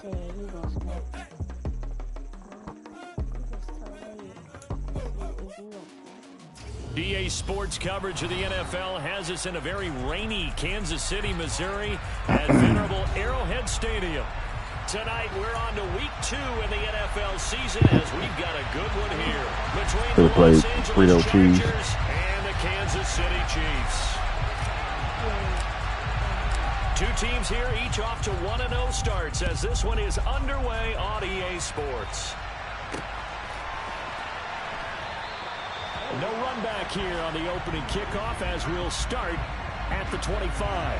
said he gonna smack him. EA Sports coverage of the NFL has us in a very rainy Kansas City, Missouri at venerable Arrowhead Stadium. Tonight, we're on to week 2 in the NFL season as we've got a good one here between the Los Angeles Chargers and the Kansas City Chiefs. Two teams here, each off to 1-0 starts as this one is underway on EA Sports. No run back here on the opening kickoff as we'll start at the 25.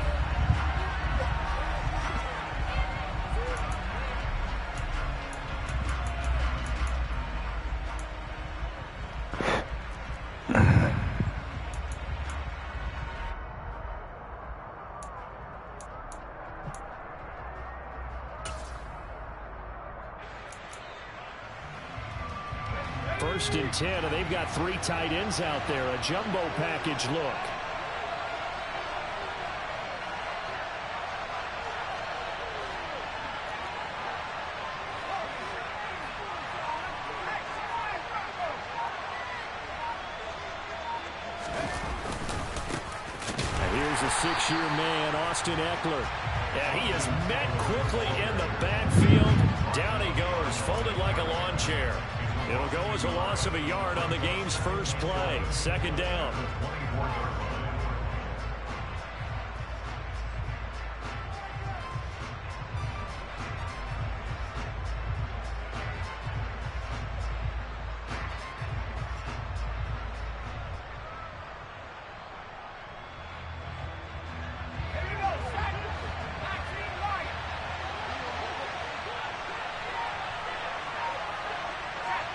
First and 10, and they've got 3 tight ends out there. A jumbo package look. And here's a 6-year man, Austin Eckler. And he is met quickly in the backfield. Down he goes, folded like a lawn chair. It'll go as a loss of a yard on the game's first play. Second down.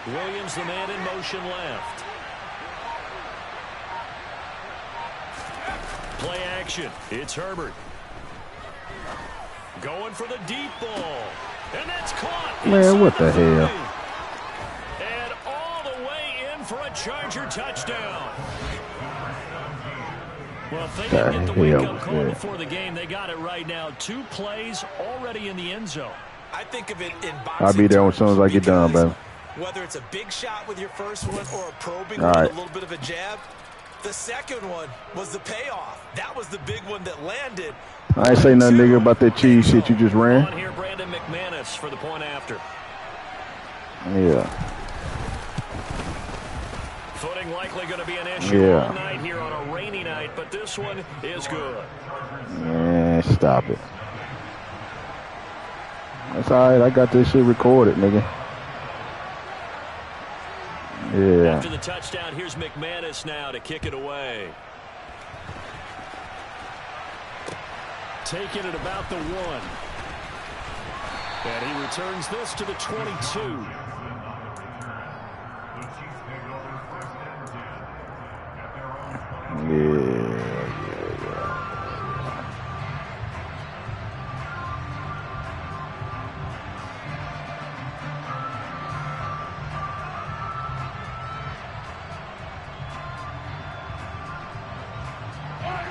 Williams, the man in motion left. Play action. It's Herbert. Going for the deep ball. And that's caught. Man, what the hell? And all the way in for a Charger touchdown. Well, if they didn't get the wake-up call before the game, they got it right now. 2 plays already in the end zone. I think of it in boxing. I'll be there as soon as I get done, baby. Whether it's a big shot with your first one or a probing one, a little bit of a jab, the second one was the payoff. That was the big one that landed. I ain't say nothing, nigga, about that cheese shit you just ran. On here, Brandon McManus for the point after. Yeah. Footing likely going to be an issue all night here on a rainy night, but this one is good. Man, stop it. That's all right. I got this shit recorded, nigga. Yeah. After the touchdown, here's McManus now to kick it away. Taking it about the 1. And he returns this to the 22.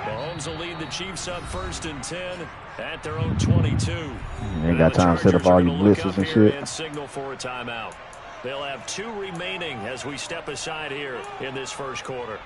Mahomes will lead the Chiefs up 1st and 10 at their own 22. Ain't got time to set up all your blitzes and shit. And signal for a timeout. They'll have 2 remaining as we step aside here in this first quarter.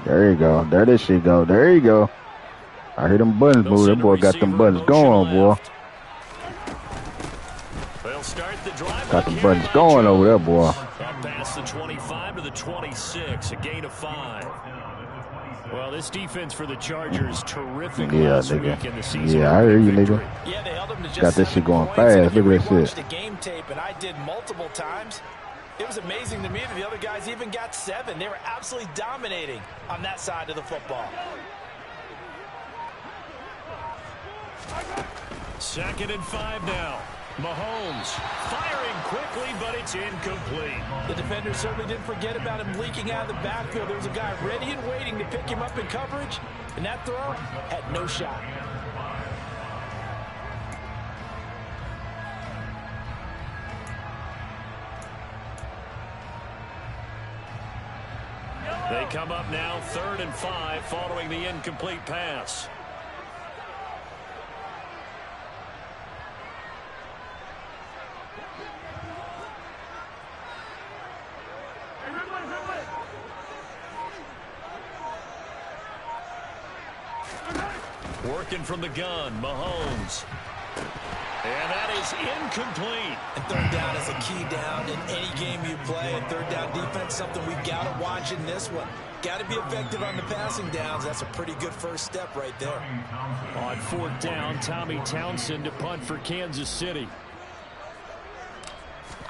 There you go. There this shit go. There you go. I hear them buttons move. That boy got them buttons going, boy. Got the buttons going over there, boy. Up past the 25 to the 26, a gain of 5. Well, this defense for the Chargers terrific last week in the season. Yeah, I hear you, nigga. Yeah, they held them to just got this shit going fast. Look at this shit. The game tape, and I did multiple times. It was amazing to me that the other guys even got 7. They were absolutely dominating on that side of the football. 2nd and 5 now. Mahomes firing quickly, but it's incomplete. The defender certainly didn't forget about him leaking out of the backfield. There was a guy ready and waiting to pick him up in coverage, and that throw had no shot. They come up now 3rd and 5 following the incomplete pass. Working from the gun, Mahomes. And that is incomplete. And third down is a key down in any game you play. And third down defense, something we've got to watch in this one. Got to be effective on the passing downs. That's a pretty good first step right there. On 4th down, Tommy Townsend to punt for Kansas City.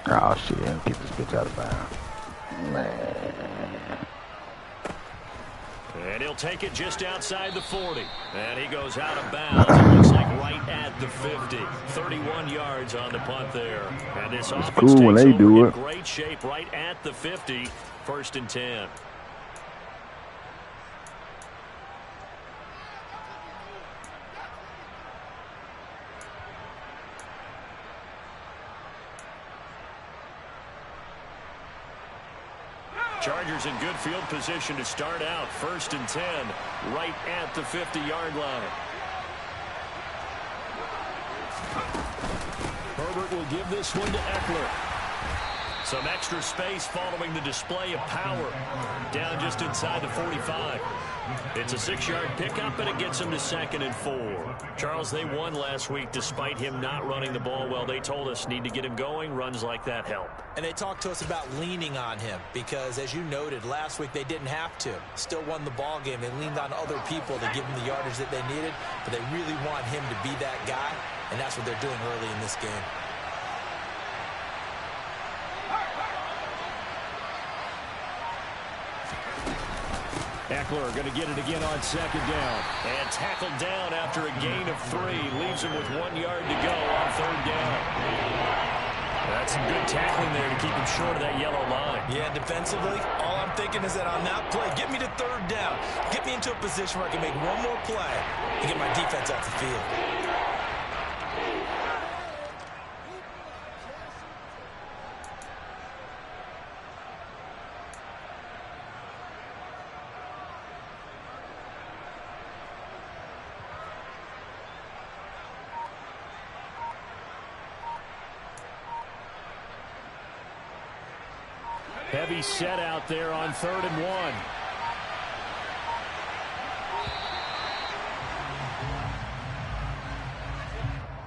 Oh, shit. Get this bitch out of bounds. Man. And he'll take it just outside the 40. And he goes out of bounds. It looks like right at the 50. 31 yards on the punt there. And this offense cool takes when they do over in it. great shape right at the 50. 1st and 10. Chargers in good field position to start out. 1st and 10, right at the 50-yard line. Herbert will give this one to Eckler. Some extra space following the display of power. Down just inside the 45. It's a 6-yard pickup, and it gets him to 2nd and 4. Charles, they won last week despite him not running the ball well. They told us need to get him going. Runs like that help. And they talked to us about leaning on him because, as you noted, last week they didn't have to. Still won the ball game. They leaned on other people to give them the yardage that they needed, but they really want him to be that guy, and that's what they're doing early in this game. Eckler going to get it again on 2nd down. And tackled down after a gain of 3. Leaves him with 1 yard to go on 3rd down. That's some good tackling there to keep him short of that yellow line. Yeah, defensively, all I'm thinking is that on that play, get me to 3rd down. Get me into a position where I can make one more play and get my defense off the field. Heavy set out there on 3rd and 1.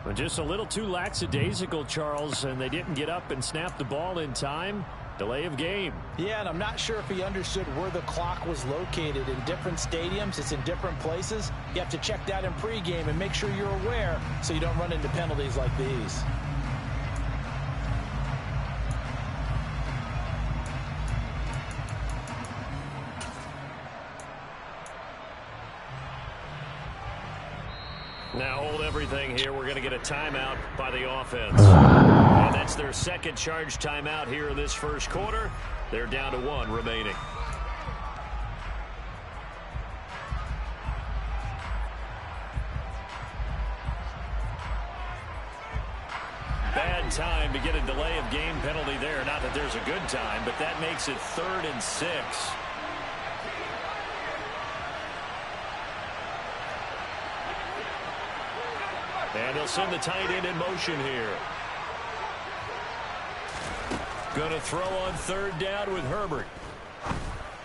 But just a little too lackadaisical, Charles, and they didn't get up and snap the ball in time. Delay of game. Yeah, and I'm not sure if he understood where the clock was located. In different stadiums, it's in different places. You have to check that in pregame and make sure you're aware so you don't run into penalties like these. Now hold everything here. We're going to get a timeout by the offense. And that's their 2nd charge timeout here in this 1st quarter. They're down to 1 remaining. Bad time to get a delay of game penalty there. Not that there's a good time, but that makes it 3rd and 6. And he'll send the tight end in motion here. Going to throw on 3rd down with Herbert.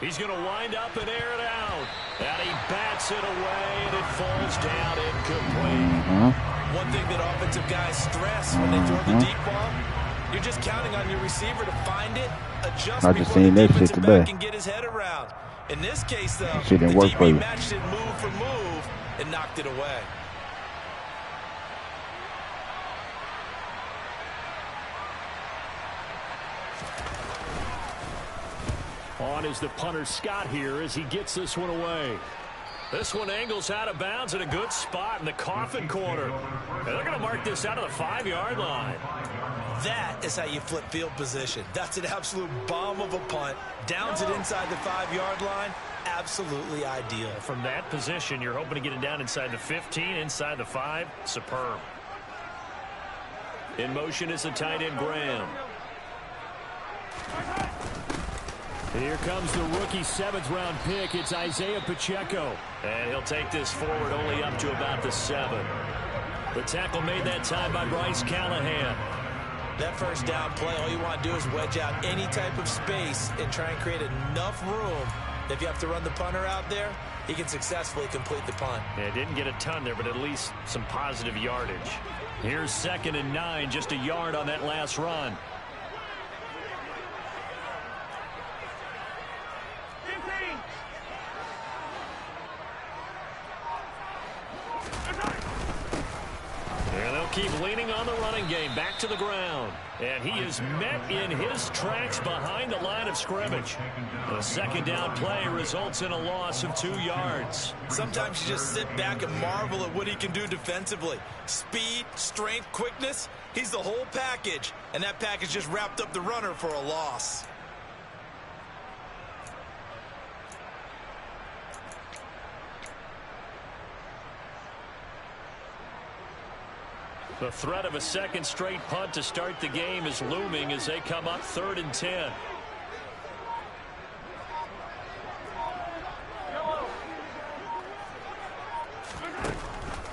He's going to wind up and air it out. And he bats it away, and it falls down incomplete. One thing that offensive guys stress when they throw the deep ball, you're just counting on your receiver to find it, adjust before the defensive back can get his head around. In this case, though, the DB matched it move for move and knocked it away. On is the punter Scott here as he gets this one away. This one angles out of bounds at a good spot in the coffin corner. And they're going to mark this out of the 5-yard line. That is how you flip field position. That's an absolute bomb of a punt. Downs it inside the 5-yard line. Absolutely ideal. From that position, you're hoping to get it down inside the 15, inside the 5. Superb. In motion is the tight end, Graham. Here comes the rookie 7th-round pick. It's Isaiah Pacheco. And he'll take this forward only up to about the 7. The tackle made that time by Bryce Callahan. That first down play, all you want to do is wedge out any type of space and try and create enough room. If you have to run the punter out there, he can successfully complete the punt. Yeah, didn't get a ton there, but at least some positive yardage. Here's 2nd and 9, just a yard on that last run. And they'll keep leaning on the running game. Back to the ground. And he is met in his tracks behind the line of scrimmage. The 2nd down play results in a loss of 2 yards. Sometimes you just sit back and marvel at what he can do defensively. Speed, strength, quickness. He's the whole package. And that package just wrapped up the runner for a loss. The threat of a second straight punt to start the game is looming as they come up 3rd and 10.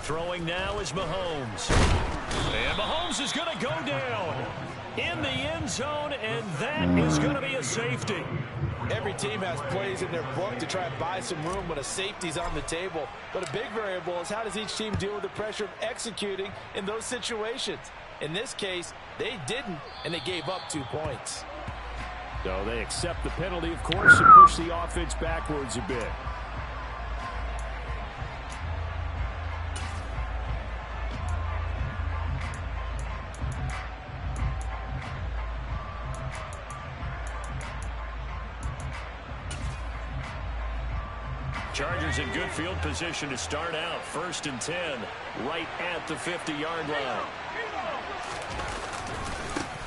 Throwing now is Mahomes. And Mahomes is going to go down in the end zone, and that is going to be a safety. Every team has plays in their book to try and buy some room when a safety's on the table. But a big variable is how does each team deal with the pressure of executing in those situations. In this case, they didn't, and they gave up 2 points. So they accept the penalty, of course, and push the offense backwards a bit. Chargers in good field position to start out. 1st and 10, right at the 50-yard line.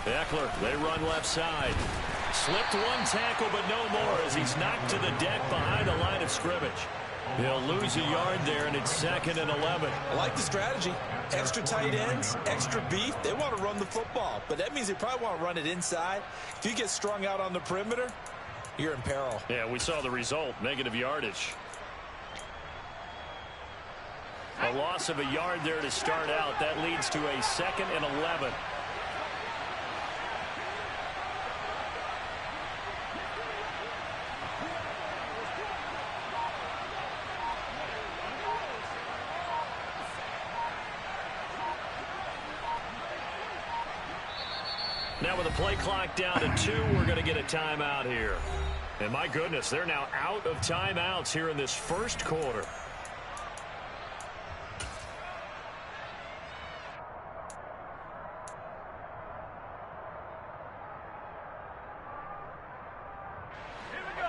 Eckler, they run left side. Slipped one tackle, but no more as he's knocked to the deck behind the line of scrimmage. He'll lose a yard there, and it's 2nd and 11. I like the strategy. Extra tight ends, extra beef. They want to run the football, but that means they probably want to run it inside. If you get strung out on the perimeter, you're in peril. Yeah, we saw the result, negative yardage. A loss of a yard there to start out. That leads to a 2nd and 11. Now with the play clock down to 2, we're going to get a timeout here. And my goodness, they're now out of timeouts here in this first quarter.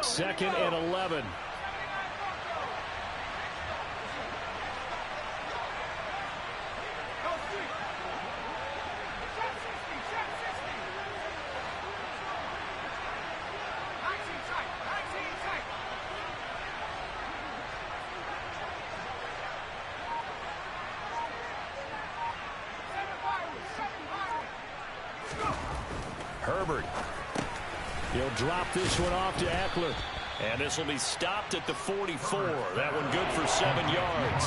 Second and 11. Herbert. He'll drop this one off to Eckler. And this will be stopped at the 44. That one good for 7 yards.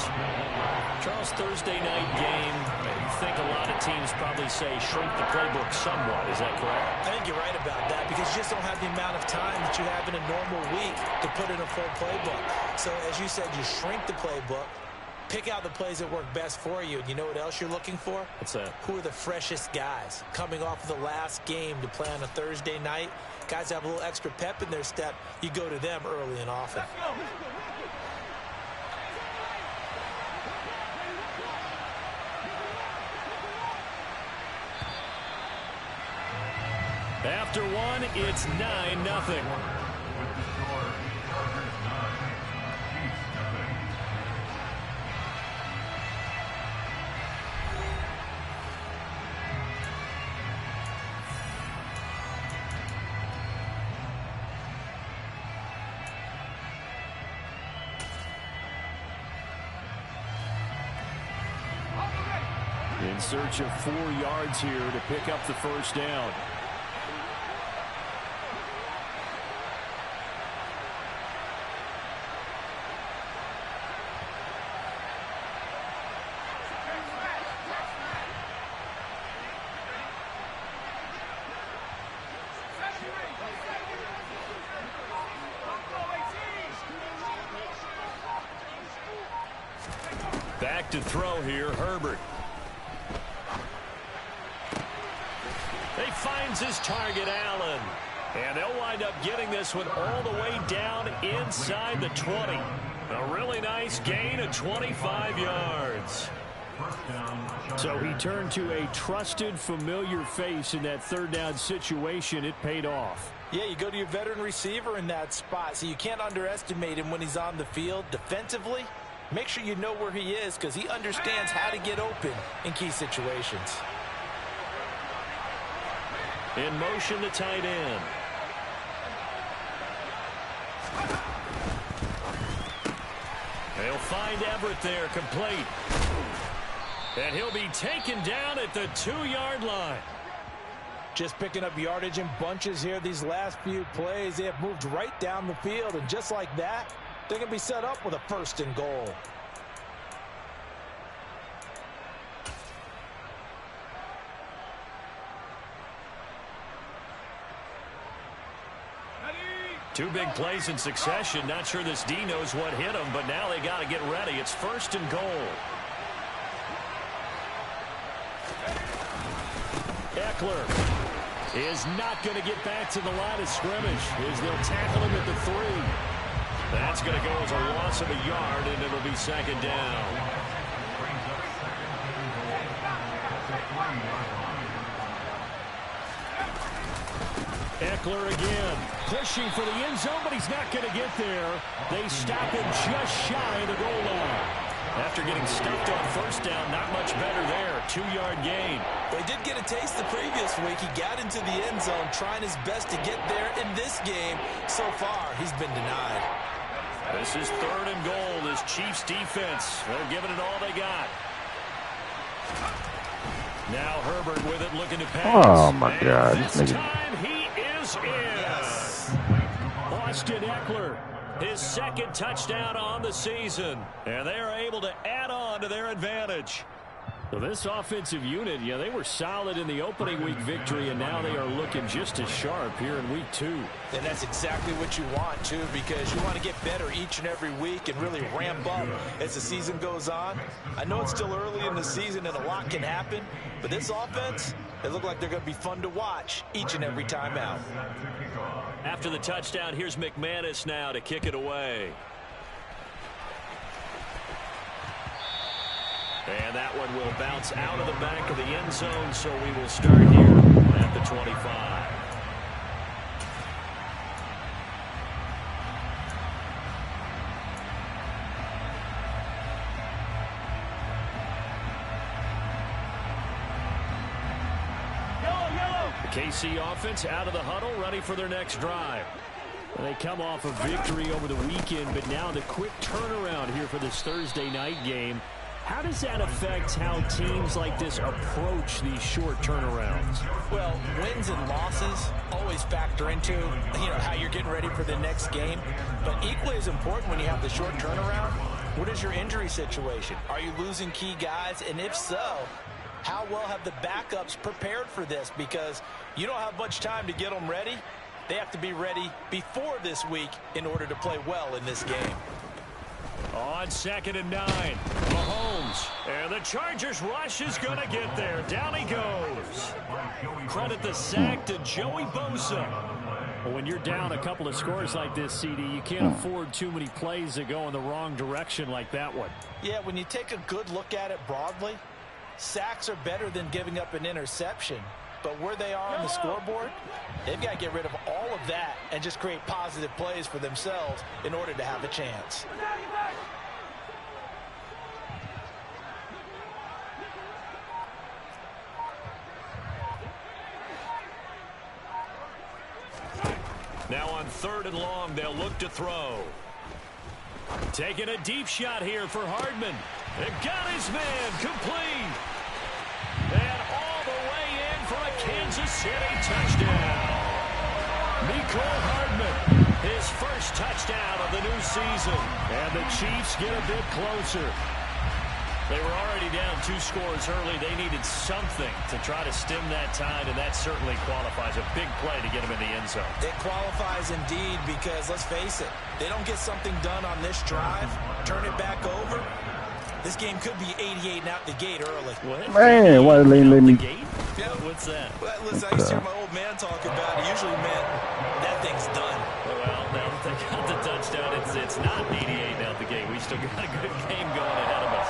Charles, Thursday night game, I think a lot of teams probably say shrink the playbook somewhat. Is that correct? I think you're right about that because you just don't have the amount of time that you have in a normal week to put in a full playbook. So as you said, you shrink the playbook, pick out the plays that work best for you. And you know what else you're looking for? What's that? Who are the freshest guys coming off of the last game to play on a Thursday night? Guys have a little extra pep in their step. You go to them early and often. After one, it's 9-0. In search of 4 yards here to pick up the first down. Back to throw here, Herbert. He finds his target, Allen. And they'll wind up getting this one all the way down inside the 20. A really nice gain of 25 yards. So he turned to a trusted, familiar face in that 3rd down situation. It paid off. Yeah, you go to your veteran receiver in that spot, so you can't underestimate him when he's on the field defensively. Make sure you know where he is because he understands how to get open in key situations. In motion, the tight end. They'll find Everett there, complete. And he'll be taken down at the 2-yard line. Just picking up yardage in bunches here these last few plays. They have moved right down the field, and just like that, they're going to be set up with a 1st and goal. Two big plays in succession. Not sure this D knows what hit him, but now they got to get ready. It's 1st and goal. Eckler is not going to get back to the line of scrimmage as they'll tackle him at the 3. That's going to go as a loss of a yard, and it'll be 2nd down. Eckler again, pushing for the end zone, but he's not going to get there. They stop him just shy of the goal line. After getting stuffed on 1st down, not much better there. 2-yard gain. Well, he did get a taste the previous week. He got into the end zone, trying his best to get there. In this game, so far, he's been denied. This is 3rd and goal. This Chiefs defense, they're giving it all they got. Now Herbert with it, looking to pass. Oh, my God. This time he is in. Austin Eckler, his 2nd touchdown on the season. And they are able to add on to their advantage. So this offensive unit, they were solid in the opening week victory, and now they are looking just as sharp here in week 2. And that's exactly what you want, too, because you want to get better each and every week and really ramp up as the season goes on. I know it's still early in the season and a lot can happen, but this offense, they look like they're going to be fun to watch each and every time out. After the touchdown, here's McManus now to kick it away. And that one will bounce out of the back of the end zone, so we will start here at the 25. The KC offense out of the huddle, ready for their next drive. They come off a victory over the weekend, but now the quick turnaround here for this Thursday night game. How does that affect how teams like this approach these short turnarounds? Well, wins and losses always factor into, how you're getting ready for the next game. But equally as important when you have the short turnaround, what is your injury situation? Are you losing key guys? And if so, how well have the backups prepared for this? Because you don't have much time to get them ready. They have to be ready before this week in order to play well in this game. On 2nd and 9, Mahomes. And the Chargers rush is going to get there. Down he goes. Credit the sack to Joey Bosa. Well, when you're down a couple of scores like this, CD, you can't afford too many plays that go in the wrong direction like that one. Yeah, when you take a good look at it broadly, sacks are better than giving up an interception. But where they are on the scoreboard, they've got to get rid of all of that and just create positive plays for themselves in order to have a chance. Now on 3rd and long, they'll look to throw. Taking a deep shot here for Hardman. They've got his man complete. Kansas City touchdown. Mecole Hardman, his first touchdown of the new season. And the Chiefs get a bit closer. They were already down 2 scores early. They needed something to try to stem that tide, and that certainly qualifies. A big play to get them in the end zone. It qualifies indeed because, let's face it, they don't get something done on this drive, turn it back over. This game could be 88 and out the gate early. What? Man, why did they let me? Yeah. What's that? Well, listen, I used to hear my old man talk about it. Usually meant that thing's done. Well, now that they got the touchdown, it's not 88 out the gate. We still got a good game going ahead of us.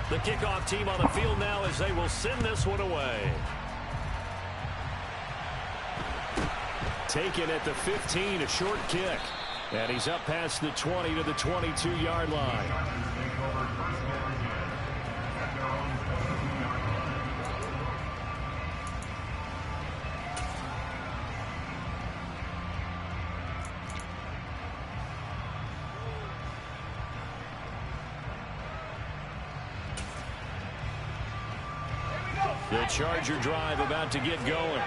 The kickoff team on the field now as they will send this one away. Taken at the 15, a short kick. And he's up past the 20 to the 22-yard line. The Charger drive about to get going.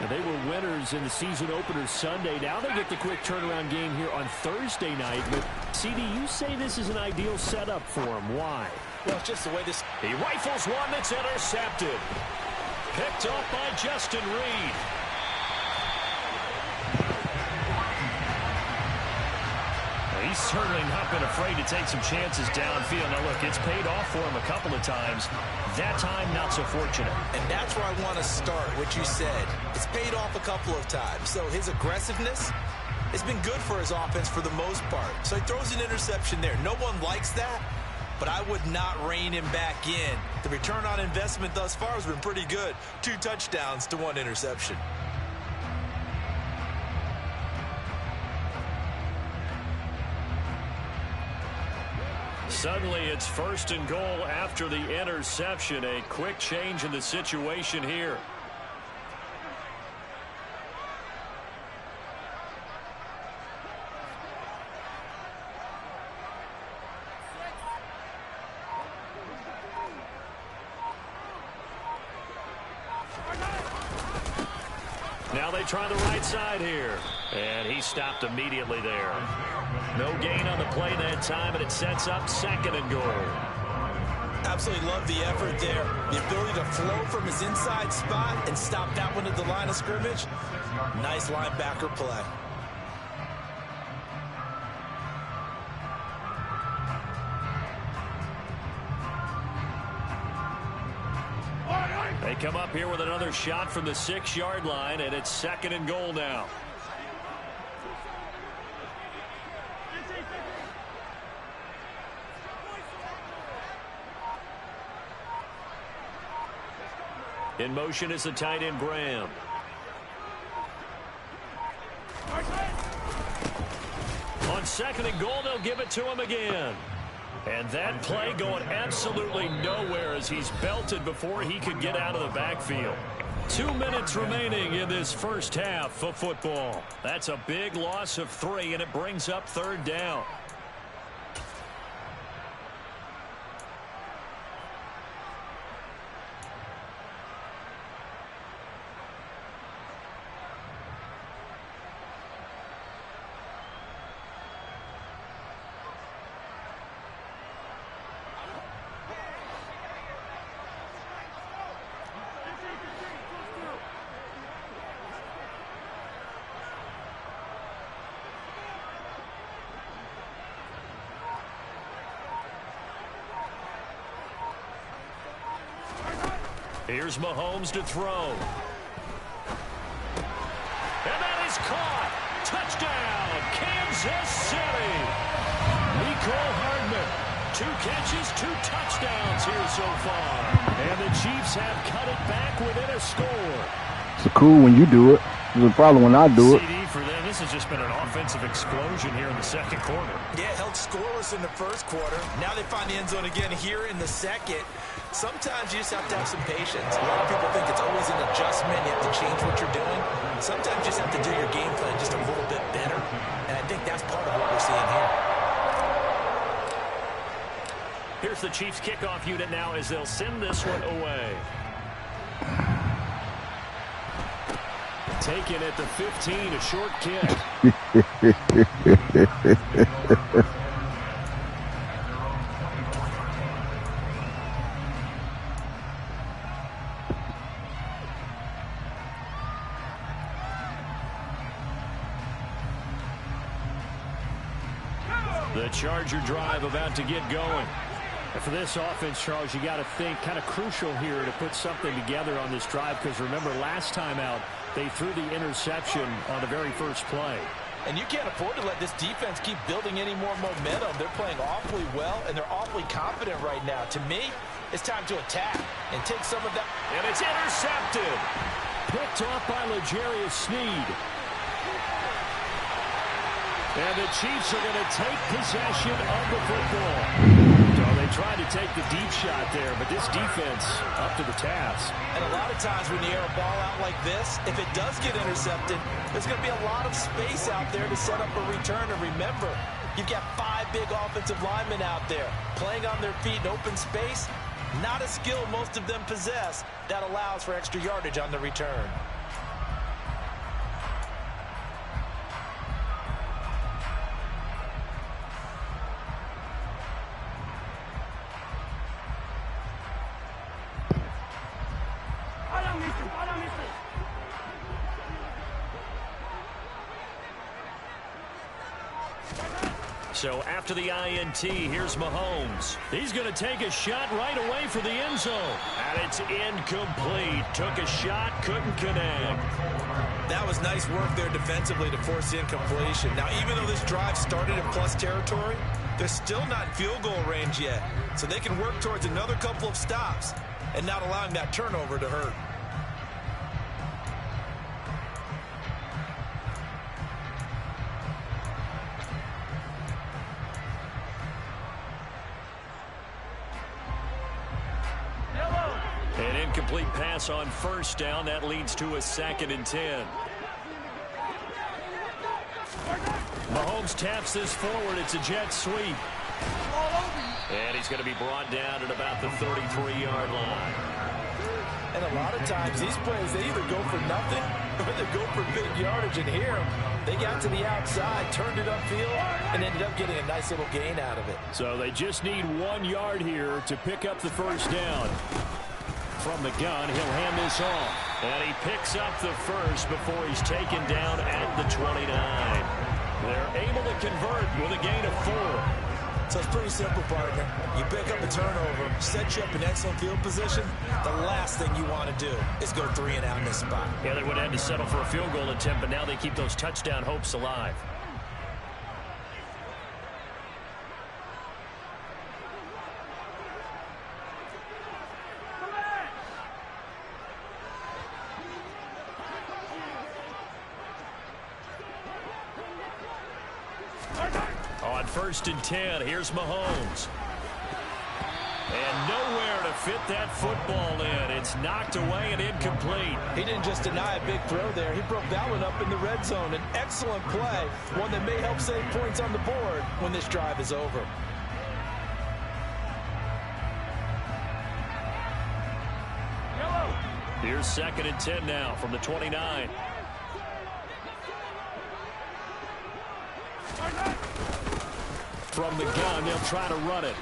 And they were winners in the season opener Sunday. Now they get the quick turnaround game here on Thursday night. But, CD, you say this is an ideal setup for him. Why? Well, it's just the way this... He rifles one that's intercepted. Picked off by Justin Reed. He's certainly not been afraid to take some chances downfield. Now, look, it's paid off for him a couple of times. That time, not so fortunate. And that's where I want to start, what you said. It's paid off a couple of times. So his aggressiveness has been good for his offense for the most part. So he throws an interception there. No one likes that, but I would not rein him back in. The return on investment thus far has been pretty good. 2 touchdowns to 1 interception. Suddenly, it's 1st and goal after the interception. A quick change in the situation here. Now they try the right side here. And he stopped immediately there. No gain on the play that time, and it sets up 2nd and goal. Absolutely love the effort there. The ability to flow from his inside spot and stop that one at the line of scrimmage. Nice linebacker play. They come up here with another shot from the 6-yard line, and it's 2nd and goal now. In motion is the tight end, Graham. On 2nd and goal, they'll give it to him again. And that play going absolutely nowhere as he's belted before he could get out of the backfield. 2 minutes remaining in this first half of football. That's a big loss of 3, and it brings up 3rd down. Here's Mahomes to throw. And that is caught. Touchdown, Kansas City. Mecole Hardman, 2 catches, 2 touchdowns here so far. And the Chiefs have cut it back within a score. It's cool when you do it. It's a problem when I do it. CD for them, this has just been an offensive explosion here in the 2nd quarter. Yeah, held scoreless in the 1st quarter. Now they find the end zone again here in the 2nd. Sometimes you just have to have some patience. A lot of people think it's always an adjustment. You have to change what you're doing. Sometimes you just have to do your game plan just a little bit better. And I think that's part of what we're seeing here. Here's the Chiefs kickoff unit now as they'll send this one away. Taken at the 15, a short kick. The Charger drive about to get going. And for this offense, Charles, you got to think kind of crucial here to put something together on this drive, because remember last time out they threw the interception on the very first play. And you can't afford to let this defense keep building any more momentum. They're playing awfully well, and they're awfully confident right now. To me, it's time to attack and take some of that. And it's intercepted. Picked off by L'Jarius Sneed. And the Chiefs are going to take possession of the football. So they tried to take the deep shot there, but this defense up to the task. And a lot of times when you air a ball out like this, if it does get intercepted, there's going to be a lot of space out there to set up a return. And remember, you've got 5 big offensive linemen out there playing on their feet in open space. Not a skill most of them possess that allows for extra yardage on the return. So after the INT, here's Mahomes. He's going to take a shot right away for the end zone. And it's incomplete. Took a shot, couldn't connect. That was nice work there defensively to force the incompletion. Now, even though this drive started in plus territory, they're still not in field goal range yet. So they can work towards another couple of stops and not allowing that turnover to hurt. An incomplete pass on first down. That leads to a 2nd and 10. Mahomes taps this forward. It's a jet sweep. And he's going to be brought down at about the 33-yard line. And a lot of times these plays, they either go for nothing or they go for big yardage. And here, they got to the outside, turned it upfield, and ended up getting a nice little gain out of it. So they just need 1 yard here to pick up the first down. From the gun, he'll hand this off. And he picks up the first before he's taken down at the 29. They're able to convert with a gain of 4. So it's pretty simple, partner. You pick up a turnover, set you up in excellent field position. The last thing you want to do is go 3 and out in this spot. Yeah, they would have had to settle for a field goal attempt, but now they keep those touchdown hopes alive. On 1st and 10, here's Mahomes. And nowhere to fit that football in. It's knocked away and incomplete. He didn't just deny a big throw there. He broke that one up in the red zone. An excellent play, one that may help save points on the board when this drive is over. Here's 2nd and 10 now from the 29. From the gun, they'll try to run it.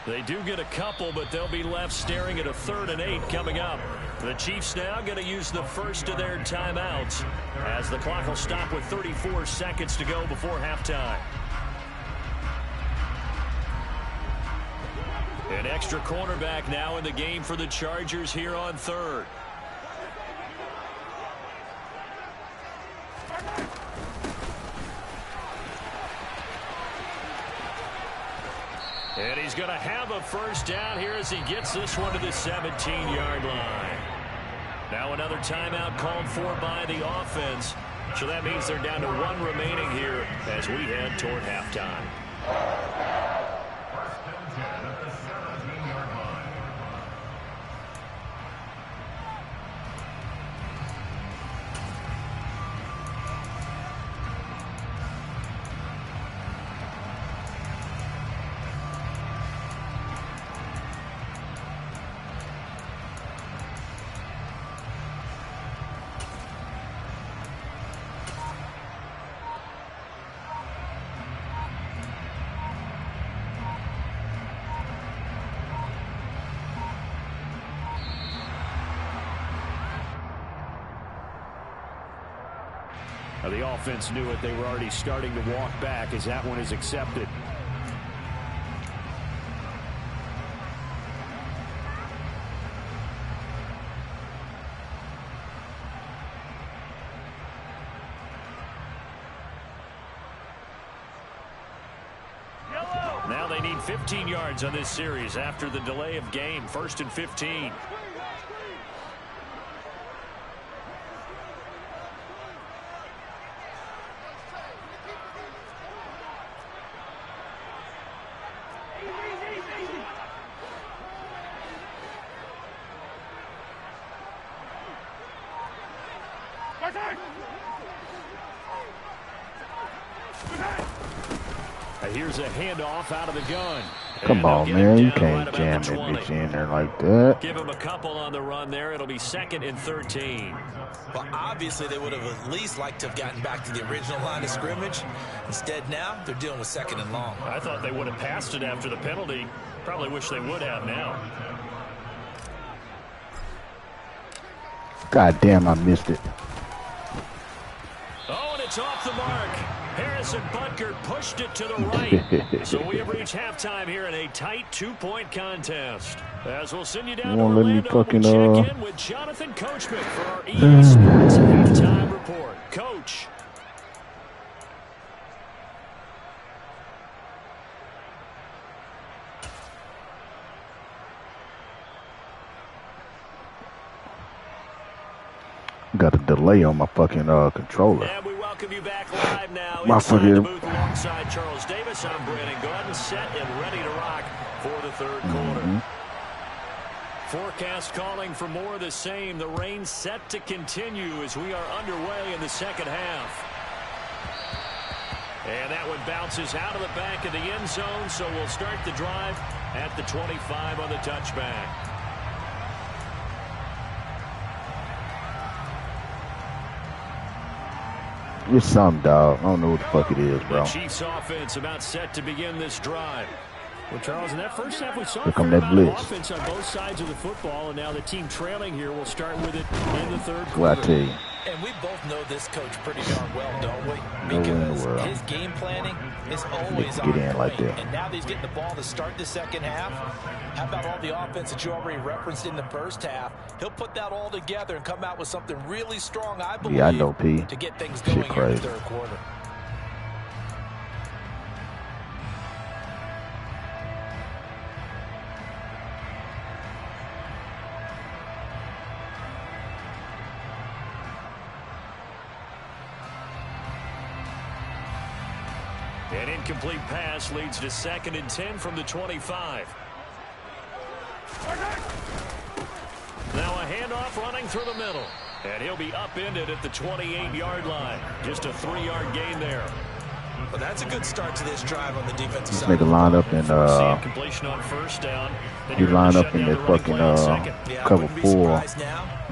They do get a couple, but they'll be left staring at a 3rd and 8 coming up. The Chiefs now going to use the first of their timeouts as the clock will stop with 34 seconds to go before halftime. An extra cornerback now in the game for the Chargers here on 3rd. And he's going to have a first down here as he gets this one to the 17-yard line. Now another timeout called for by the offense. So that means they're down to 1 remaining here as we head toward halftime. Now, the offense knew it. They were already starting to walk back as that one is accepted. Now they need 15 yards on this series after the delay of game. 1st and 15. Here's a handoff out of the gun. Come on, man. You can't jam that bitch in there like that. Give him a couple on the run there. It'll be 2nd and 13. Well, obviously, they would have at least liked to have gotten back to the original line of scrimmage. Instead, now, they're dealing with 2nd and long. I thought they would have passed it after the penalty. Probably wish they would have now. God damn, I missed it. Oh, and it's off the mark. Harrison Butker pushed it to the right. So we have reached halftime here in a tight 2-point contest. As we'll send you down to Orlando, we'll check in with Jonathan Coachman for our EA Sports halftime report. Coach. Got a delay on my fucking controller. And we welcome you back live now. My Inside fucking the booth alongside Charles Davis, I'm Brandon Gordon, set and ready to rock for the 3rd quarter. Forecast calling for more of the same. The rain set to continue as we are underway in the 2nd half. And that one bounces out of the back of the end zone, so we'll start the drive at the 25 on the touchback. It's something, dog. I don't know what the fuck it is, bro. The Chiefs offense about set to begin this drive. Well, Charles, in that first half, we saw Here a come fair that amount of blitz. offense on both sides of the football, and now the team trailing here will start with it in the 3rd quarter. What I tell you. And we both know this coach pretty darn well, don't we? Nowhere in the Because world. his game planning is always Get on in like point. that. And now that he's getting the ball to start the 2nd half, how about all the offense that you already referenced in the 1st half? He'll put that all together and come out with something really strong, I believe, Yeah, I know, P. to get things Shit going here in the crazy. 3rd quarter. An incomplete pass leads to 2nd and 10 from the 25. Now a handoff running through the middle. And he'll be upended at the 28-yard line. Just a 3-yard gain there. But that's a good start to this drive on the defensive This side. nigga lined up in completion on 1st down. he lined up in that fucking cover 4,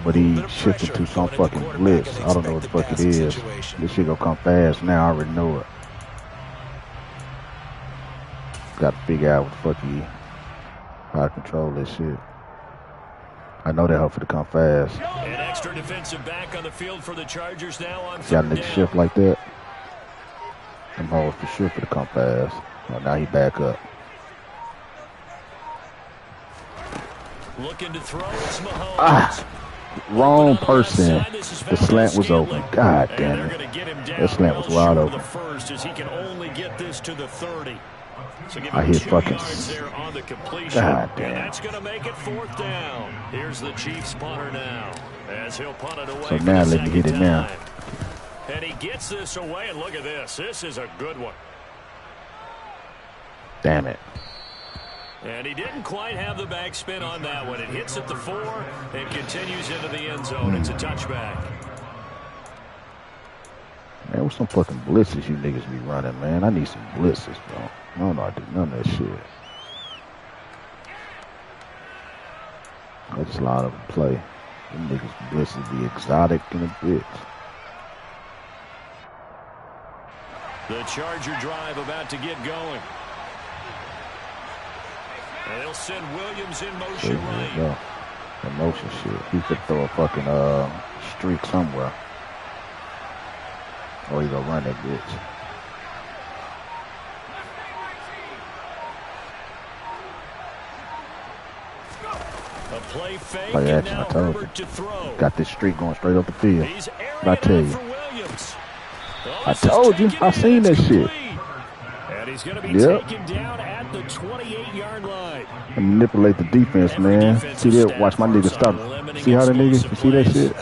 but he shifted to some fucking blitz. I don't know what the fuck it is. This shit gonna come fast now. I already know it. Got to figure out what the fuck how to control this shit. I know that hopefully to come fast. An extra defensive back on the field for the Chargers now on Got a 3rd nigga down. shift like that. Them hoes for sure for to come fast. Oh, now he back up. Looking to throw, it's Mahomes. Wrong person. The slant was open. God damn it. That slant was wide open. First, as he can only get this to the 30. So give I him hit 2 fucking. yards there on the completion. God And damn. that's going to make it 4th down. Here's the Chiefs punter now, as he'll punt it away. So for now the let me hit it 2nd now. time. And he gets this away, and look at this. This is a good one. Damn it. And he didn't quite have the backspin on that one. It hits at the 4 and continues into the end zone. It's a touchback. Man, what's some fucking blitzes you niggas be running, man? I need some blitzes, bro. I don't know how to do none of that shit. I just line up and play. Them niggas blitzes be exotic in a bitch. The Charger drive about to get going. And they'll send Williams in motion There right. you go. The motion shit. He could throw a fucking streak somewhere. Oh, he gonna run that bitch. A play fake, Play and action, now I told Herbert you. to throw. Got this streak going straight up the field. He's What I tell you. Oh, I told you. I seen that shit. And he's going to be Yep. taken down at the 28-yard line. And manipulate the defense, man. See that? Watch my niggas stop. See how the niggas? You see that shit?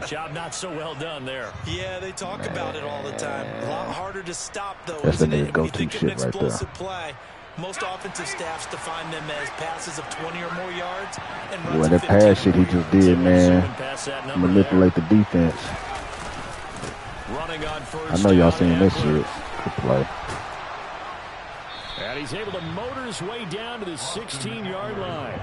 Job not so well done there. Yeah, they talk about it all the time. A lot harder to stop, though, That's the isn't it? nigga When you go-to think of shit an right there. explosive play, most offensive staffs define them as passes of 20 or more yards. And Well, runs that of pass 15 shit he or just more did, yards. man. Manipulate the defense. Running on first I know y'all down, seen that Eckler. shit. Good play. And he's able to motor his way down to the 16-yard line.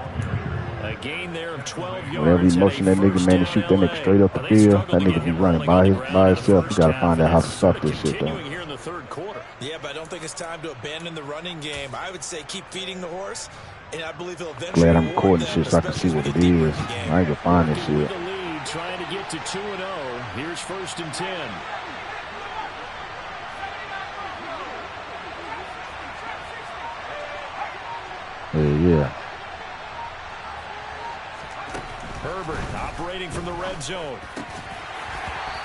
A gain there of 12 yards. Whenever he motion that nigga, man, to shoot that nigga straight up the field, that nigga be running by himself. You gotta find out how to stop this shit, though. Here in the third quarter. Yeah, but I don't think it's time to abandon the running game. I would say keep feeding the horse, and I believe he'll eventually Glad I'm reward recording them, shit so I can see what it especially as we get deeper is. in the game. I ain't gonna find this With shit. the lead, trying to get to 2-0. Here's 1st and 10. Yeah. Herbert operating from the red zone.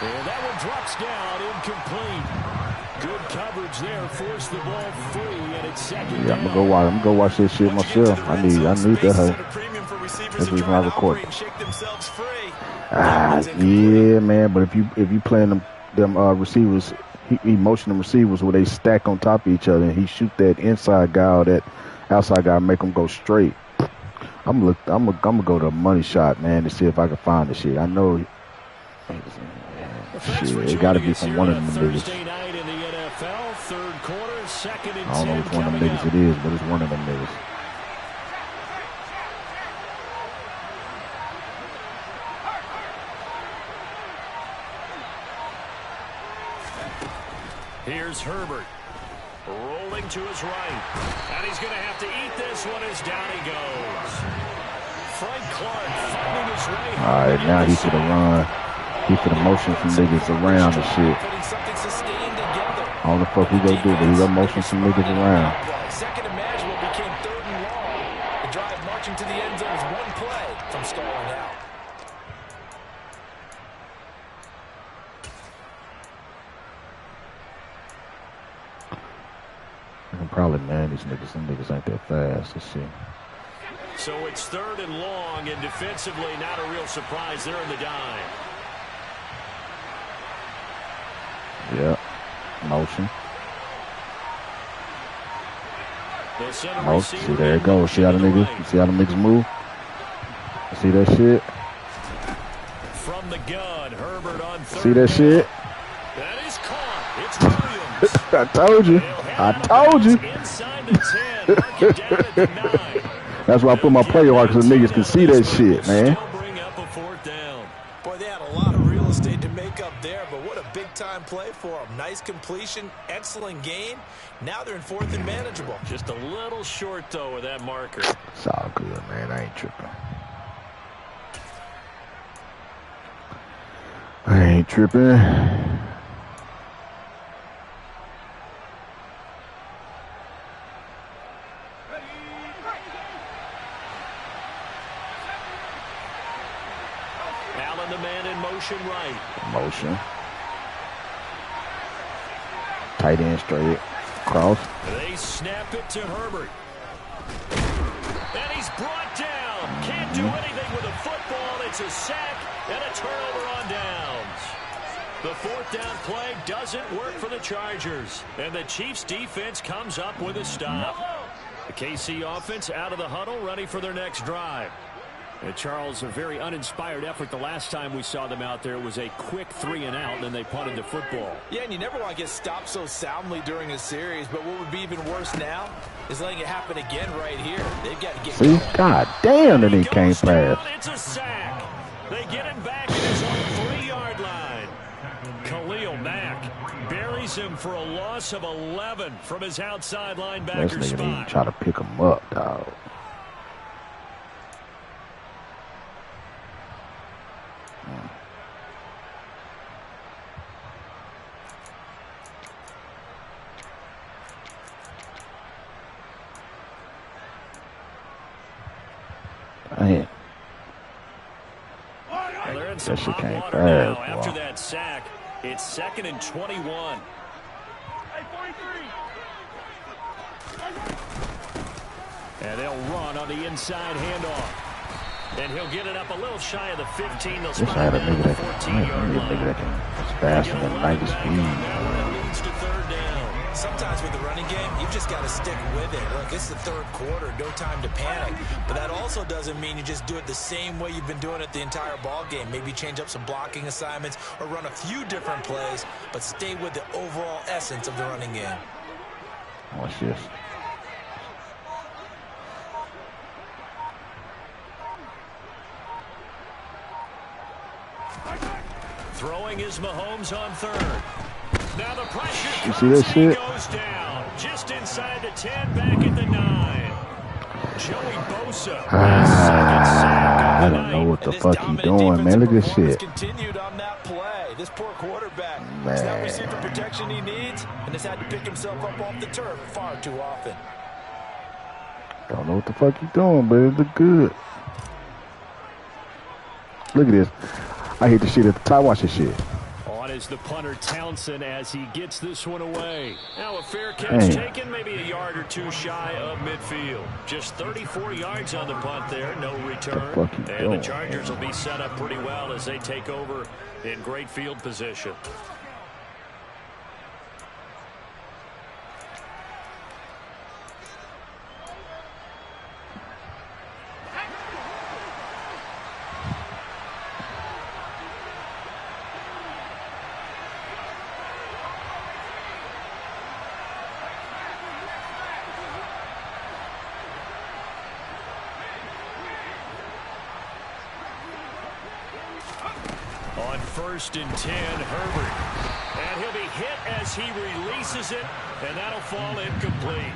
And that one drops down, incomplete. Good coverage there, forced the ball free, and it's second Yeah, down. I'm gonna go watch this shit myself. I need that hoe. That's the reason I record. Yeah, man. But if you playing them receivers, he motion them receivers where they stack on top of each other, and he shoot that inside guy or that outside guy, make them go straight. I'm gonna go to a money shot, man, to see if I can find the shit. I know. Shit, it gotta be from one of them niggas. Thursday night in the NFL, third quarter, 2nd and 10. I don't know which one of them niggas it is, but it's one of them niggas. Here's Herbert. Rolling to his right. And he's going to have to eat this one as down he goes. Frank Clark finding his way. All right, now he could have run. He could have motion some niggas around and shit. I don't know what the fuck he gonna do, but he gonna motion some niggas around. Second and manageable became 3rd and long. The drive marching to the end zone is one play from stalling out. I can probably man these niggas. Some niggas ain't that fast. Let's see. So it's 3rd and long, and defensively not a real surprise there in the dime. Yeah. Motion. Motion. See, there it goes. See how the niggas? You see how the niggas move? You see that shit? From the gun, Herbert on 3rd. See that shit? That is caught. It's Williams. I told you. I told you. Inside the 10, mark it down at the 9. That's why I put my play hard, because the niggas can see that shit, man. Still bring up a 4th down. Boy, they had a lot of real estate to make up there, but what a big-time play for them. Nice completion, excellent gain. Now they're in 4th and manageable. Just a little short, though, with that marker. It's all good, man. I ain't tripping. I ain't tripping. Allen, the man in motion right. Motion. Tight end straight. Cross. They snap it to Herbert. And he's brought down. Can't do anything with a football. It's a sack and a turnover on downs. The 4th down play doesn't work for the Chargers. And the Chiefs defense comes up with a stop. The KC offense out of the huddle, ready for their next drive. And Charles, a very uninspired effort. The last time we saw them out there was a quick 3 and out, and then they punted the football. Yeah, and you never want to get stopped so soundly during a series, but what would be even worse now is letting it happen again right here. They've got to get See? going. God damn, that he can't pass. It's a sack. They get him back in his own 3-yard line. Khalil Mack buries him for a loss of 11 from his outside This linebacker nigga didn't even spot. try to pick him up, dog. in some That shit hot came water fast, now after wow. that sack. It's 2nd and 21. And they'll run on the inside handoff. And he'll get it up a little shy of the 15. They'll spot him down at the 14-yard line. That can faster than 90 speed. Sometimes with the running game, you've just got to stick with it. Look, it's the third quarter, no time to panic. But that also doesn't mean you just do it the same way you've been doing it the entire ball game. Maybe change up some blocking assignments or run a few different plays, but stay with the overall essence of the running game. Watch this. Throwing is Mahomes on 3rd. Now the pressure You see that shit? goes down just inside the 10, back at the 9. Joey Bosa. I don't know what the fuck he doing, man. Look at this shit. Continued on that play. This poor quarterback has not received the protection he needs and has had to pick himself up off the turf far too often. Don't know what the fuck he doing, but it look good. Look at this. I hit the shit at the top. Watch this shit. On is the punter Townsend as he gets this one away. Now a fair catch taken, maybe a yard or two shy of midfield. Just 34 yards on the punt there, no return. And the Chargers will be set up pretty well as they take over in great field position. On 1st and 10, Herbert. And he'll be hit as he releases it, and that'll fall incomplete.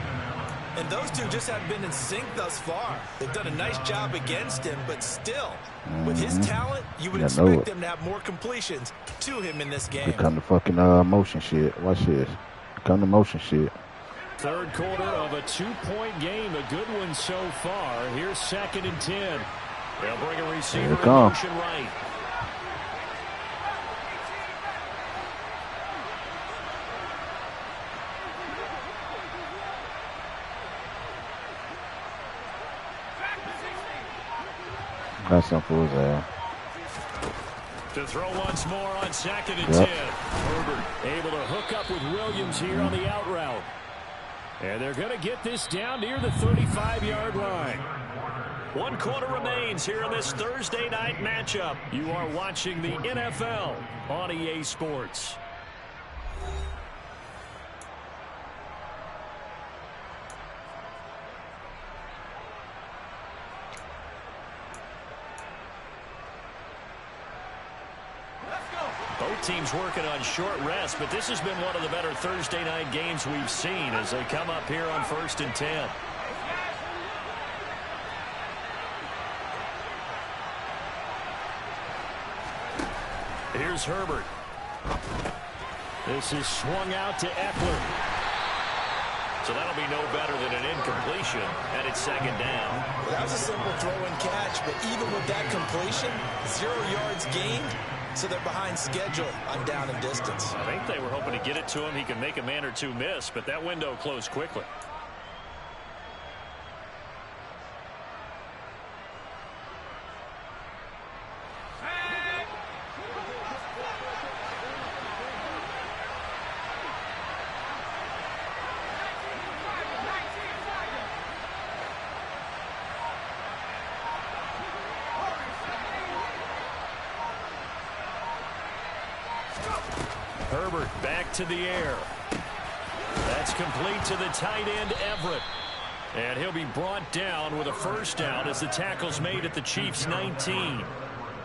And those two just haven't been in sync thus far. They've done a nice job against him, but still, with his talent, you would expect them to have more completions to him in this game. Here come the fucking motion shit. Watch this. Here come the motion shit. 3rd quarter of a 2-point game. A good one so far. Here's 2nd and 10. They'll bring a receiver in motion right. That's something for his ass. To throw once more on 2nd and 10. Herbert able to hook up with Williams here on the out route. And they're going to get this down near the 35-yard line. 1 quarter remains here in this Thursday night matchup. You are watching the NFL on EA Sports. Both teams working on short rest, but this has been one of the better Thursday night games we've seen as they come up here on 1st and 10. Here's Herbert. This is swung out to Eckler. So that'll be no better than an incompletion, and it's 2nd down. Well, that was a simple throw and catch, but even with that completion, 0 yards gained. So they're behind schedule on down and distance. I think they were hoping to get it to him. He could make a man or two miss, but that window closed quickly. Herbert back to the air. That's complete to the tight end, Everett. And he'll be brought down with a 1st down as the tackle's made at the Chiefs' 19.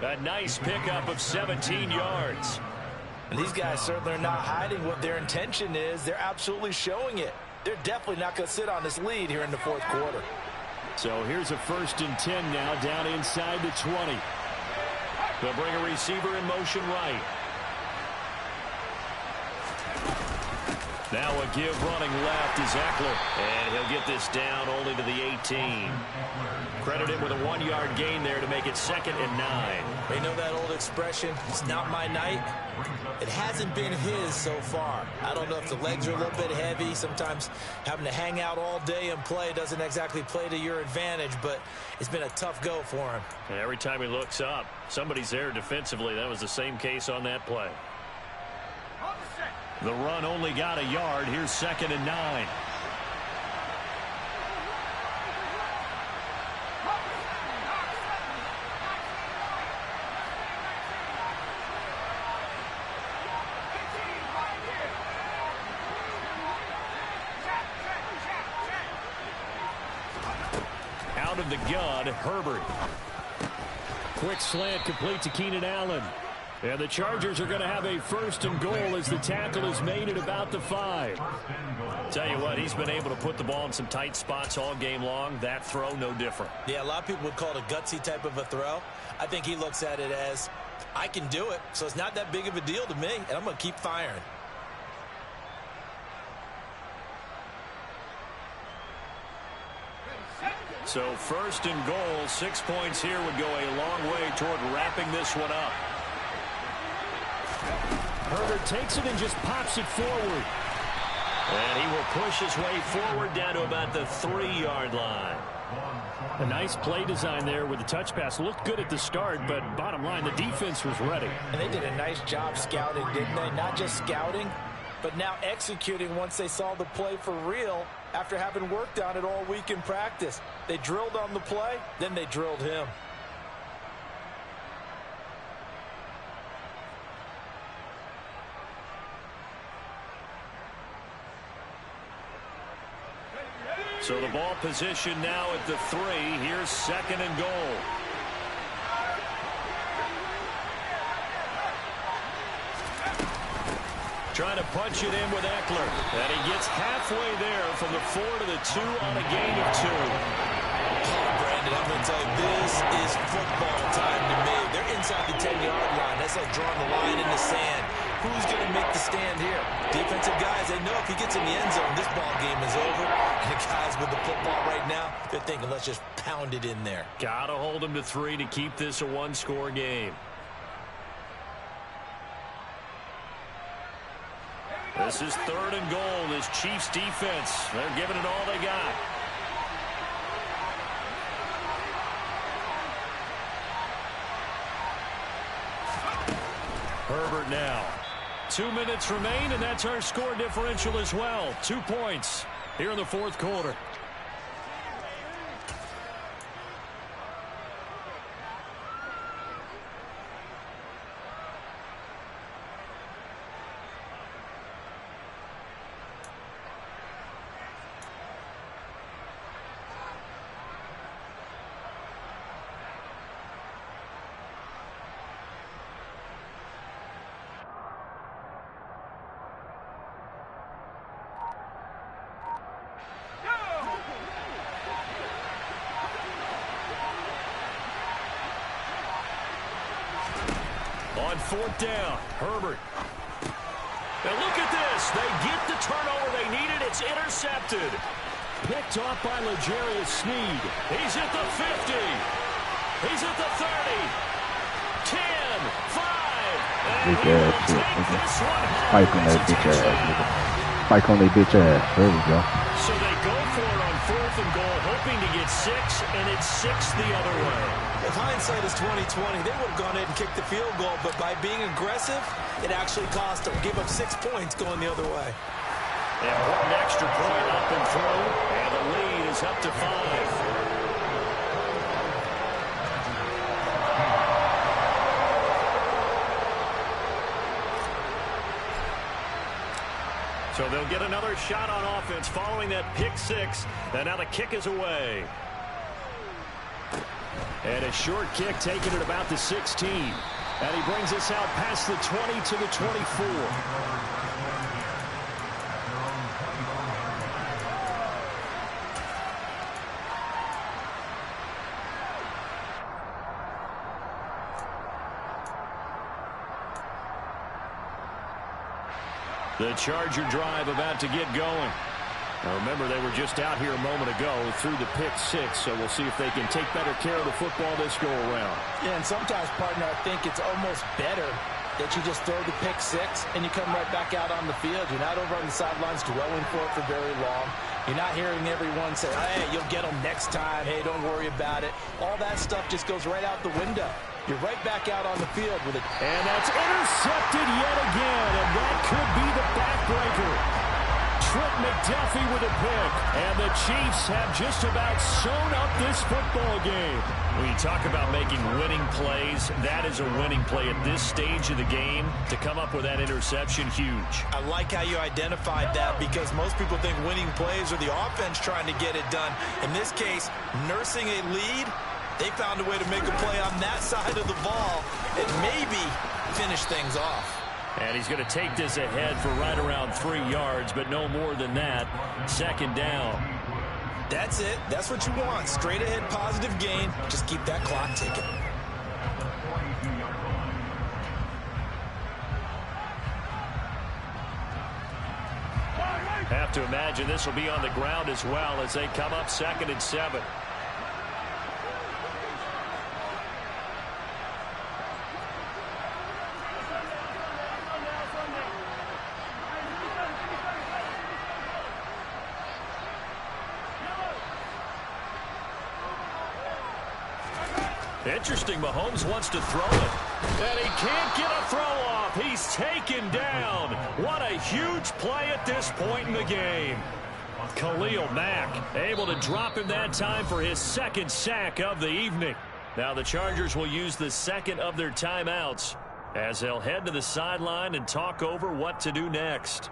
A nice pickup of 17 yards. And these guys certainly are not hiding what their intention is. They're absolutely showing it. They're definitely not going to sit on this lead here in the 4th quarter. So here's a 1st and 10 now down inside the 20. They'll bring a receiver in motion right. Now a give running left is Eckler. And he'll get this down only to the 18. Credit him with a 1-yard gain there to make it 2nd and 9. You know that old expression, it's not my night? It hasn't been his so far. I don't know if the legs are a little bit heavy. Sometimes having to hang out all day and play doesn't exactly play to your advantage, but it's been a tough go for him. And every time he looks up, somebody's there defensively. That was the same case on that play. The run only got a yard. Here's 2nd and 9. Out of the gun, Herbert. Quick slant complete to Keenan Allen. And the Chargers are going to have a 1st and goal as the tackle is made at about the 5. Tell you what, he's been able to put the ball in some tight spots all game long. That throw, no different. Yeah, a lot of people would call it a gutsy type of a throw. I think he looks at it as, I can do it, so it's not that big of a deal to me, and I'm going to keep firing. So 1st and goal, 6 points here would go a long way toward wrapping this one up. Herbert takes it and just pops it forward. And he will push his way forward down to about the 3-yard line. A nice play design there with the touch pass. Looked good at the start, but bottom line, the defense was ready. And they did a nice job scouting, didn't they? Not just scouting, but now executing once they saw the play for real after having worked on it all week in practice. They drilled on the play, then they drilled him. So the ball position now at the 3. Here's 2nd and goal. Trying to punch it in with Eckler. And he gets halfway there from the 4 to the 2 on a gain of 2. Oh, Brandon, I'm going to tell you, this is football time to me. They're inside the 10-yard line. That's like drawing the line in the sand. Who's going to make the stand here? Defensive guys, they know if he gets in the end zone, this ball game is over. And the guys with the football right now, they're thinking, let's just pound it in there. Got to hold him to 3 to keep this a 1-score game. This is 3rd and goal. This Chiefs defense, they're giving it all they got. Herbert now. 2 minutes remain, and that's our score differential as well. 2 points here in the 4th quarter. On 4th down, Herbert. And look at this. They get the turnover they needed. It's intercepted. Picked off by L'Jarius Sneed. He's at the 50. He's at the 30. 10, 5. And he will take this one home. Spike on that bitch ass. Spike on that bitch ass. There we go. So they go for it on 4th and goal, hoping to get 6, and it's 6 the other way. If hindsight is 20/20, they would have gone ahead and kicked the field goal, but by being aggressive, it actually cost them. Give up 6 points going the other way. Important extra point up and through, and the lead is up to 5. So they'll get another shot on offense following that pick 6, and now the kick is away. And a short kick taken at about the 16. And he brings us out past the 20 to the 24. The Charger drive about to get going. Now remember, they were just out here a moment ago through the pick six, so we'll see if they can take better care of the football this go-around. Yeah, and sometimes, partner, I think it's almost better that you just throw the pick six and you come right back out on the field. You're not over on the sidelines dwelling for it for very long. You're not hearing everyone say, hey, you'll get them next time. Hey, don't worry about it. All that stuff just goes right out the window. You're right back out on the field with it. And that's intercepted yet again, and that could be the backbreaker. Trent McDuffie with a pick, and the Chiefs have just about sewn up this football game. When you talk about making winning plays, that is a winning play at this stage of the game. To come up with that interception, huge. I like how you identified that, because most people think winning plays are the offense trying to get it done. In this case, nursing a lead, they found a way to make a play on that side of the ball and maybe finish things off. And he's going to take this ahead for right around 3 yards, but no more than that. Second down. That's it. That's what you want. Straight ahead positive gain. Just keep that clock ticking. Have to imagine this will be on the ground as well as they come up 2nd and 7. Interesting, Mahomes wants to throw it, and he can't get a throw off. He's taken down. What a huge play at this point in the game. Khalil Mack able to drop him that time for his 2nd sack of the evening. Now the Chargers will use the 2nd of their timeouts as they'll head to the sideline and talk over what to do next.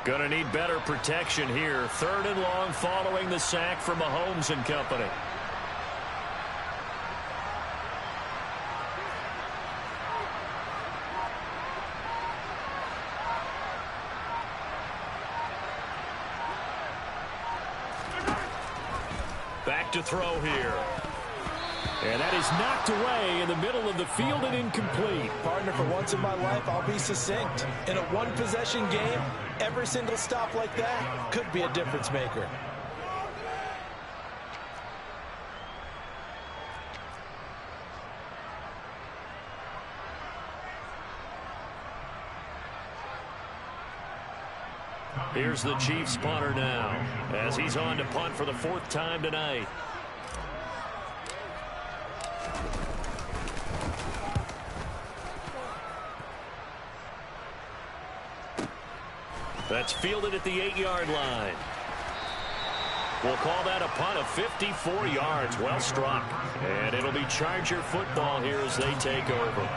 Going to need better protection here. 3rd and long following the sack from Mahomes and company. Back to throw here. And that is knocked away in the middle of the field and incomplete. Partner, for once in my life, I'll be succinct. In a one-possession game, every single stop like that could be a difference maker. Here's the Chiefs punter now as he's on to punt for the 4th time tonight. That's fielded at the 8-yard line. We'll call that a punt of 54 yards. Well struck. And it'll be Charger football here as they take over.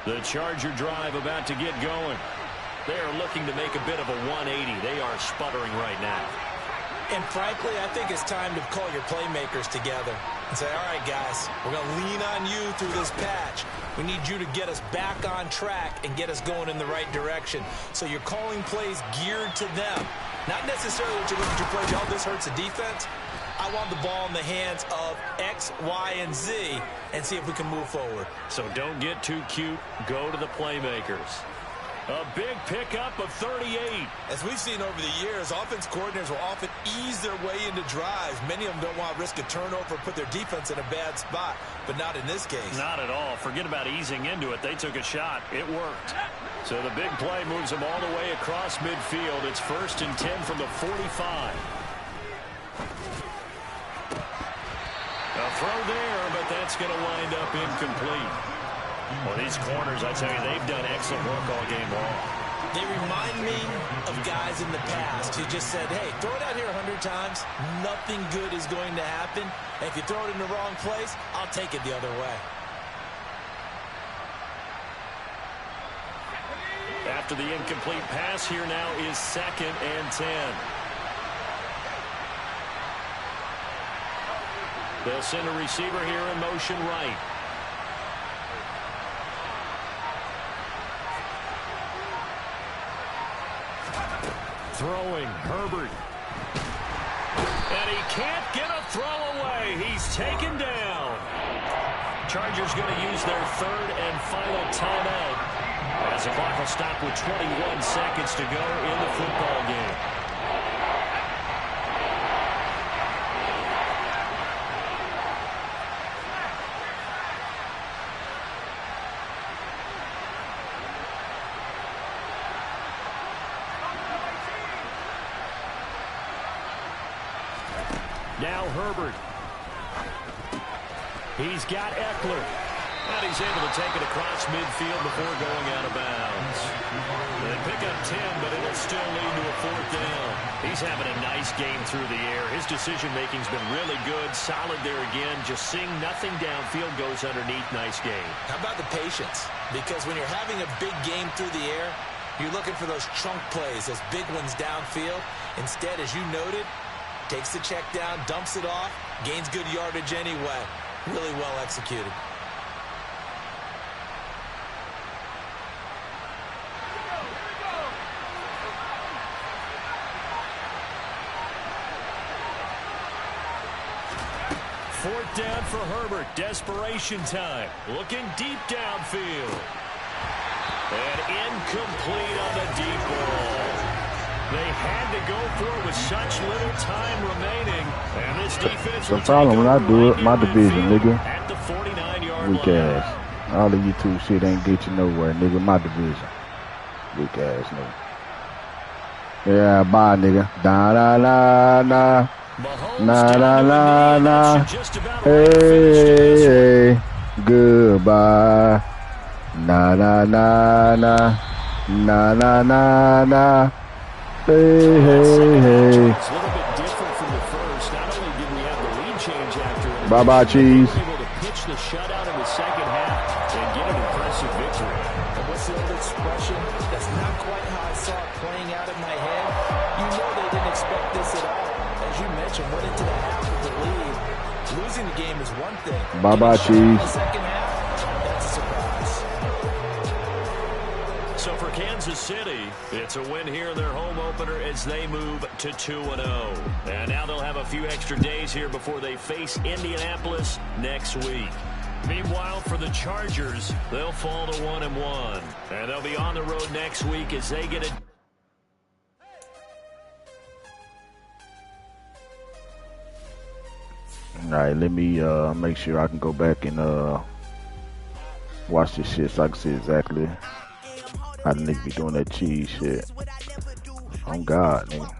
The Charger drive about to get going. They are looking to make a bit of a 180. They are sputtering right now. And frankly, I think it's time to call your playmakers together and say, all right, guys, we're going to lean on you through this patch. We need you to get us back on track and get us going in the right direction. So you're calling plays geared to them. Not necessarily what you're looking to play. Oh, this hurts the defense. I want the ball in the hands of X, Y, and Z and see if we can move forward. So don't get too cute. Go to the playmakers. A big pickup of 38. As we've seen over the years, offense coordinators will often ease their way into drives. Many of them don't want to risk a turnover or put their defense in a bad spot, but not in this case. Not at all. Forget about easing into it. They took a shot. It worked. So the big play moves them all the way across midfield. It's 1st and 10 from the 45. A throw there, but that's going to wind up incomplete. Well, these corners, I tell you, they've done excellent work all game long. They remind me of guys in the past who just said, hey, throw it out here 100 times. Nothing good is going to happen. And if you throw it in the wrong place, I'll take it the other way. After the incomplete pass, here now is 2nd and 10. They'll send a receiver here in motion right. Throwing, Herbert. And he can't get a throw away. He's taken down. Chargers going to use their 3rd and final timeout, as the clock will stop with 21 seconds to go in the football game. Now Herbert. He's got Eckler. And he's able to take it across midfield before going out of bounds. They pick up 10, but it'll still lead to a 4th down. He's having a nice game through the air. His decision-making's been really good. Solid there again. Just seeing nothing downfield goes underneath. Nice game. How about the patience? Because when you're having a big game through the air, you're looking for those chunk plays, those big ones downfield. Instead, as you noted, takes the check down, dumps it off, gains good yardage anyway. Really well executed. Fourth down for Herbert. Desperation time. Looking deep downfield. And incomplete on the deep ball. They had to go for it with such little time remaining. And this defense the problem when I do it, my division, nigga. At the 49-yard weak line. ass. All of you two shit ain't get you nowhere, nigga. My division. Weak ass, nigga. Yeah, bye, nigga. Da da da da. Na na na na. Hey, hey. Goodbye. Na na na na. Na na na na. Hey, hey, hey. Bye-bye, cheese. Able to pitch the shutout in the second half and get an impressive victory. And what's the old expression? That's not quite how I saw it playing out in my head. You know they didn't expect this at all. As you mentioned, went into the half with the lead. Losing the game is one thing. Bye-bye, cheese. The second half, that's a surprise. So for Kansas City, it's a win here in their home opener as they move to 2-0. And now they'll have a few extra days here before they face Indianapolis next week. Meanwhile, for the Chargers, they'll fall to 1-1. And they'll be on the road next week as they get a... All right, let me make sure I can go back and watch this shit so I can see exactly how the nigga be doing that cheese shit. Oh God, nigga.